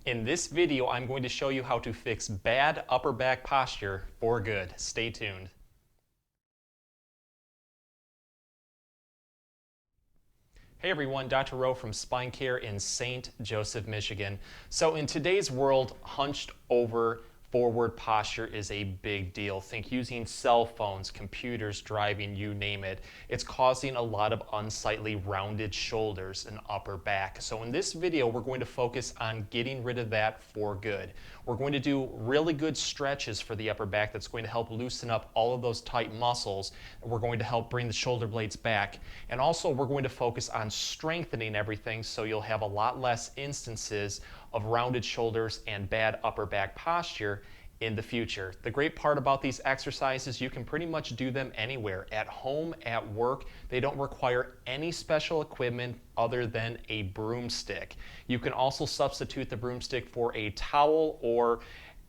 In this video, I'm going to show you how to fix bad upper back posture for good. Stay tuned. Hey everyone, Dr. Rowe from SpineCare in St. Joseph, Michigan. So in today's world, hunched over forward posture is a big deal. Think using cell phones, computers, driving, you name it. It's causing a lot of unsightly rounded shoulders and upper back. So in this video, we're going to focus on getting rid of that for good. We're going to do really good stretches for the upper back that's going to help loosen up all of those tight muscles. We're going to help bring the shoulder blades back. And also we're going to focus on strengthening everything so you'll have a lot less instances of rounded shoulders and bad upper back posture in the future. The great part about these exercises, you can pretty much do them anywhere, at home, at work. They don't require any special equipment other than a broomstick. You can also substitute the broomstick for a towel or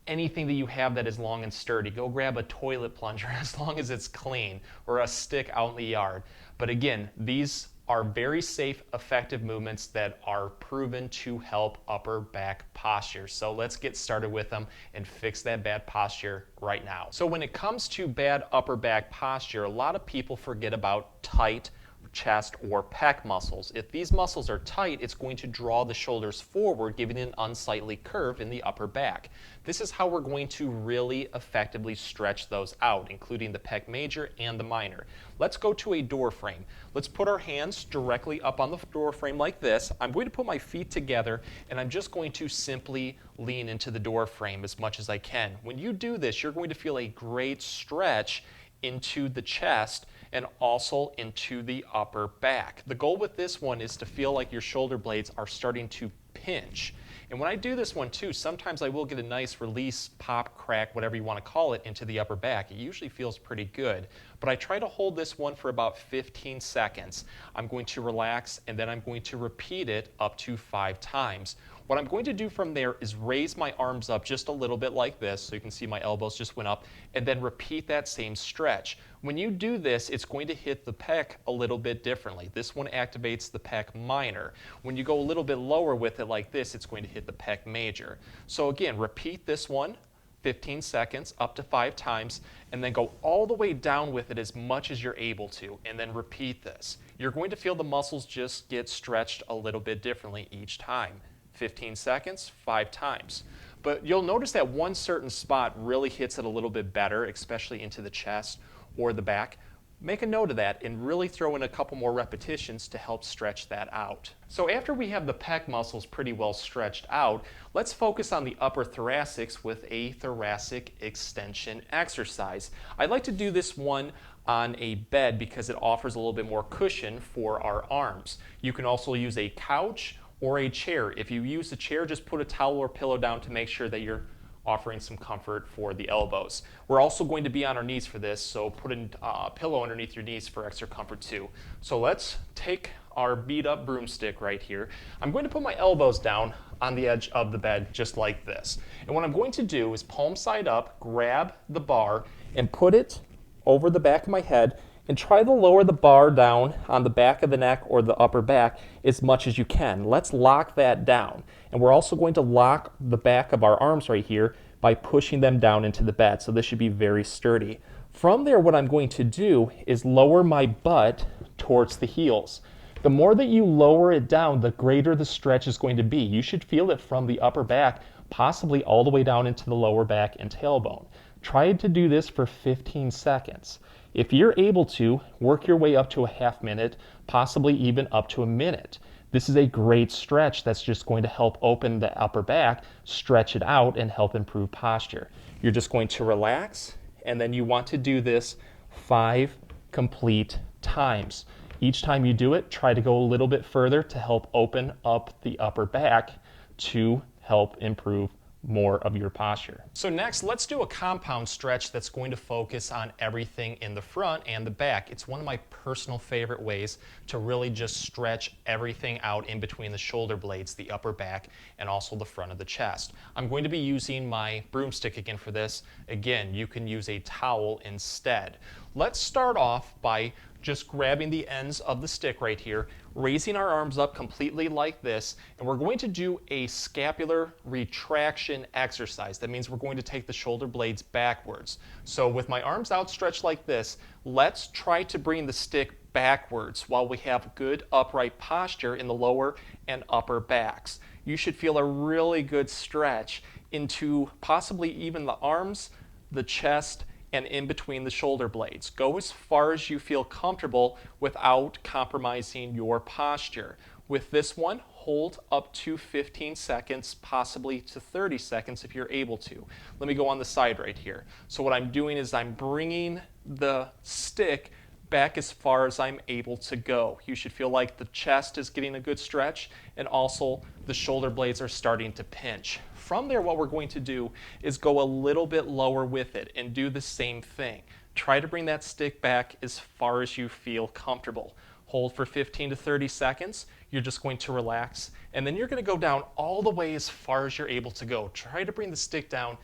anything that you have that is long and sturdy. Go grab a toilet plunger as long as it's clean, or a stick out in the yard. But again, these are very safe, effective movements that are proven to help upper back posture. So let's get started with them and fix that bad posture right now. So when it comes to bad upper back posture, a lot of people forget about tight chest or pec muscles. If these muscles are tight, it's going to draw the shoulders forward, giving an unsightly curve in the upper back. This is how we're going to really effectively stretch those out, including the pec major and the minor. Let's go to a door frame. Let's put our hands directly up on the door frame like this. I'm going to put my feet together and I'm just going to simply lean into the door frame as much as I can. When you do this, you're going to feel a great stretch into the chest and also into the upper back. The goal with this one is to feel like your shoulder blades are starting to pinch. And when I do this one too, sometimes I will get a nice release, pop, crack, whatever you want to call it, into the upper back. It usually feels pretty good. But I try to hold this one for about 15 seconds. I'm going to relax and then I'm going to repeat it up to 5 times. What I'm going to do from there is raise my arms up just a little bit like this, so you can see my elbows just went up, and then repeat that same stretch. When you do this, it's going to hit the pec a little bit differently. This one activates the pec minor. When you go a little bit lower with it like this, it's going to hit the pec major. So again, repeat this one 15 seconds, up to 5 times, and then go all the way down with it as much as you're able to, and then repeat this. You're going to feel the muscles just get stretched a little bit differently each time. 15 seconds, 5 times. But you'll notice that one certain spot really hits it a little bit better, especially into the chest or the back. Make a note of that and really throw in a couple more repetitions to help stretch that out. So after we have the pec muscles pretty well stretched out, let's focus on the upper thoracics with a thoracic extension exercise. I like to do this one on a bed because it offers a little bit more cushion for our arms. You can also use a couch or a chair. If you use a chair, just put a towel or pillow down to make sure that you're offering some comfort for the elbows. We're also going to be on our knees for this, so put a pillow underneath your knees for extra comfort too. So let's take our beat up broomstick right here. I'm going to put my elbows down on the edge of the bed just like this. And what I'm going to do is palm side up, grab the bar and put it over the back of my head and try to lower the bar down on the back of the neck or the upper back as much as you can. Let's lock that down. And we're also going to lock the back of our arms right here by pushing them down into the bed. So this should be very sturdy. From there, what I'm going to do is lower my butt towards the heels. The more that you lower it down, the greater the stretch is going to be. You should feel it from the upper back, possibly all the way down into the lower back and tailbone. Try to do this for 15 seconds. If you're able to, work your way up to a half minute, possibly even up to a minute. This is a great stretch that's just going to help open the upper back, stretch it out, and help improve posture. You're just going to relax, and then you want to do this 5 complete times. Each time you do it, try to go a little bit further to help open up the upper back to help improve more of your posture. So next, let's do a compound stretch that's going to focus on everything in the front and the back. It's one of my personal favorite ways to really just stretch everything out in between the shoulder blades, the upper back, and also the front of the chest. I'm going to be using my broomstick again for this. Again, you can use a towel instead. Let's start off by just grabbing the ends of the stick right here, raising our arms up completely like this, and we're going to do a scapular retraction exercise. That means we're going to take the shoulder blades backwards. So with my arms outstretched like this, let's try to bring the stick backwards while we have good upright posture in the lower and upper backs. You should feel a really good stretch into possibly even the arms, the chest, and in between the shoulder blades. Go as far as you feel comfortable without compromising your posture. With this one, hold up to 15 seconds, possibly to 30 seconds if you're able to. Let me go on the side right here. So what I'm doing is I'm bringing the stick back as far as I'm able to go. You should feel like the chest is getting a good stretch and also the shoulder blades are starting to pinch. From there, what we're going to do is go a little bit lower with it and do the same thing. Try to bring that stick back as far as you feel comfortable. Hold for 15 to 30 seconds. You're just going to relax, and then you're going to go down all the way as far as you're able to go. Try to bring the stick down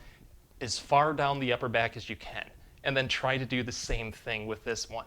as far down the upper back as you can, and then try to do the same thing with this one.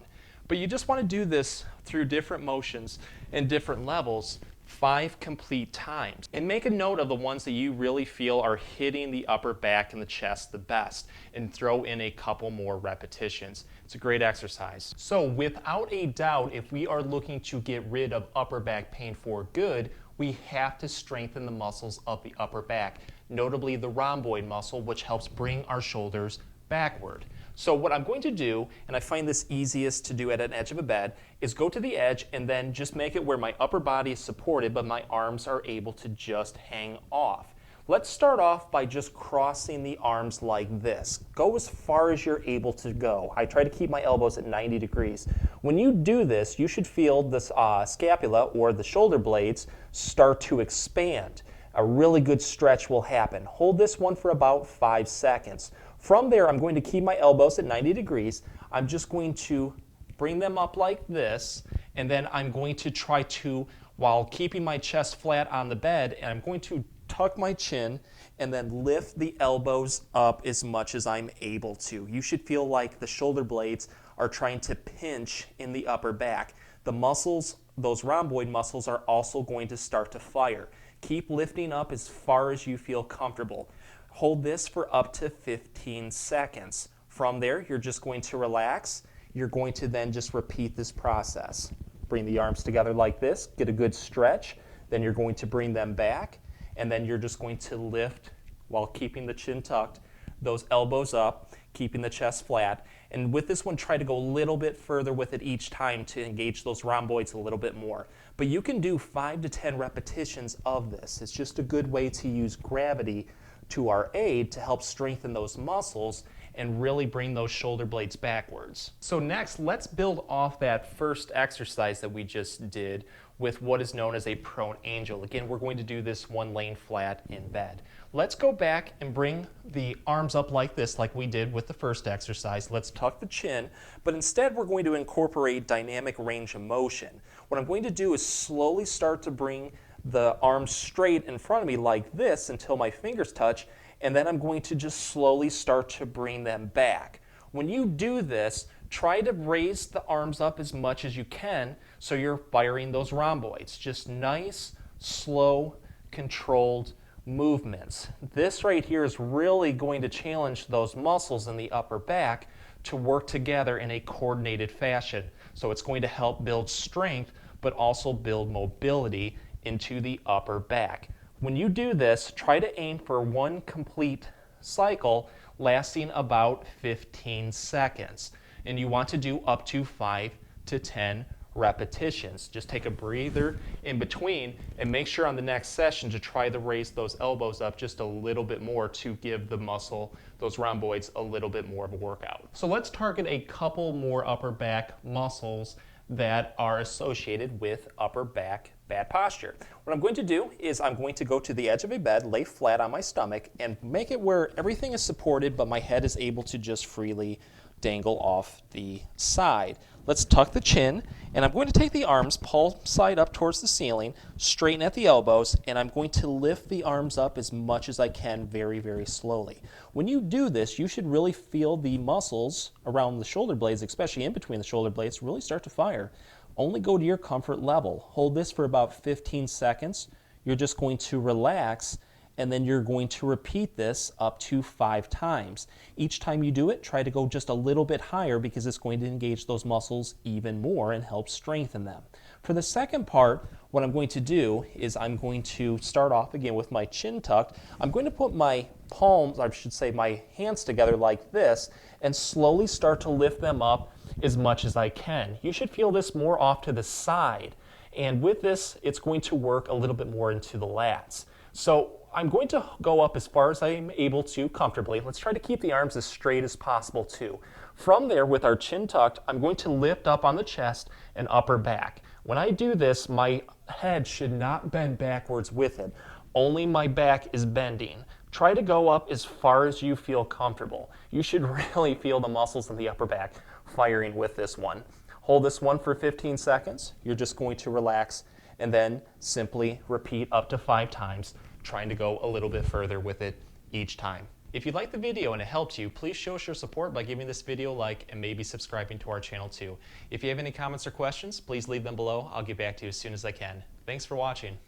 But you just want to do this through different motions and different levels 5 complete times. And make a note of the ones that you really feel are hitting the upper back and the chest the best, and throw in a couple more repetitions. It's a great exercise. So without a doubt, if we are looking to get rid of upper back pain for good, we have to strengthen the muscles of the upper back, notably the rhomboid muscle, which helps bring our shoulders backward. So what I'm going to do, and I find this easiest to do at an edge of a bed, is go to the edge and then just make it where my upper body is supported but my arms are able to just hang off. Let's start off by just crossing the arms like this. Go as far as you're able to go. I try to keep my elbows at 90 degrees. When you do this, you should feel this scapula or the shoulder blades start to expand. A really good stretch will happen. Hold this one for about 5 seconds. From there, I'm going to keep my elbows at 90 degrees. I'm just going to bring them up like this, and then I'm going to try to, while keeping my chest flat on the bed, and I'm going to tuck my chin and then lift the elbows up as much as I'm able to. You should feel like the shoulder blades are trying to pinch in the upper back. The muscles, those rhomboid muscles, are also going to start to fire. Keep lifting up as far as you feel comfortable. Hold this for up to 15 seconds. From there, you're just going to relax. You're going to then just repeat this process. Bring the arms together like this, get a good stretch. Then you're going to bring them back, and then you're just going to lift while keeping the chin tucked, those elbows up, keeping the chest flat. And with this one, try to go a little bit further with it each time to engage those rhomboids a little bit more. But you can do 5 to 10 repetitions of this. It's just a good way to use gravity to our aid to help strengthen those muscles and really bring those shoulder blades backwards. So next, let's build off that first exercise that we just did with what is known as a prone angel. Again, we're going to do this one laying flat in bed. Let's go back and bring the arms up like this, like we did with the first exercise. Let's tuck the chin, but instead we're going to incorporate dynamic range of motion. What I'm going to do is slowly start to bring the arms straight in front of me like this until my fingers touch, and then I'm going to just slowly start to bring them back. When you do this, try to raise the arms up as much as you can so you're firing those rhomboids. Just nice, slow, controlled movements. This right here is really going to challenge those muscles in the upper back to work together in a coordinated fashion. So it's going to help build strength, but also build mobility into the upper back. When you do this, try to aim for one complete cycle lasting about 15 seconds. And you want to do up to 5 to 10 repetitions. Just take a breather in between and make sure on the next session to try to raise those elbows up just a little bit more to give the muscle, those rhomboids, a little bit more of a workout. So let's target a couple more upper back muscles that are associated with upper back bad posture. What I'm going to do is I'm going to go to the edge of a bed, lay flat on my stomach, and make it where everything is supported but my head is able to just freely dangle off the side. Let's tuck the chin, and I'm going to take the arms, palm side up towards the ceiling, straighten at the elbows, and I'm going to lift the arms up as much as I can very, very slowly. When you do this, you should really feel the muscles around the shoulder blades, especially in between the shoulder blades, really start to fire. Only go to your comfort level. Hold this for about 15 seconds. You're just going to relax, and then you're going to repeat this up to 5 times. Each time you do it, try to go just a little bit higher because it's going to engage those muscles even more and help strengthen them. For the second part, what I'm going to do is I'm going to start off again with my chin tucked. I'm going to put my palms, I should say my hands together like this, and slowly start to lift them up as much as I can. You should feel this more off to the side. And with this, it's going to work a little bit more into the lats. So I'm going to go up as far as I'm able to comfortably. Let's try to keep the arms as straight as possible too. From there, with our chin tucked, I'm going to lift up on the chest and upper back. When I do this, my head should not bend backwards with it. Only my back is bending. Try to go up as far as you feel comfortable. You should really feel the muscles in the upper back firing with this one. Hold this one for 15 seconds. You're just going to relax and then simply repeat up to 5 times, trying to go a little bit further with it each time. If you liked the video and it helped you, please show us your support by giving this video a like and maybe subscribing to our channel too. If you have any comments or questions, please leave them below. I'll get back to you as soon as I can. Thanks for watching.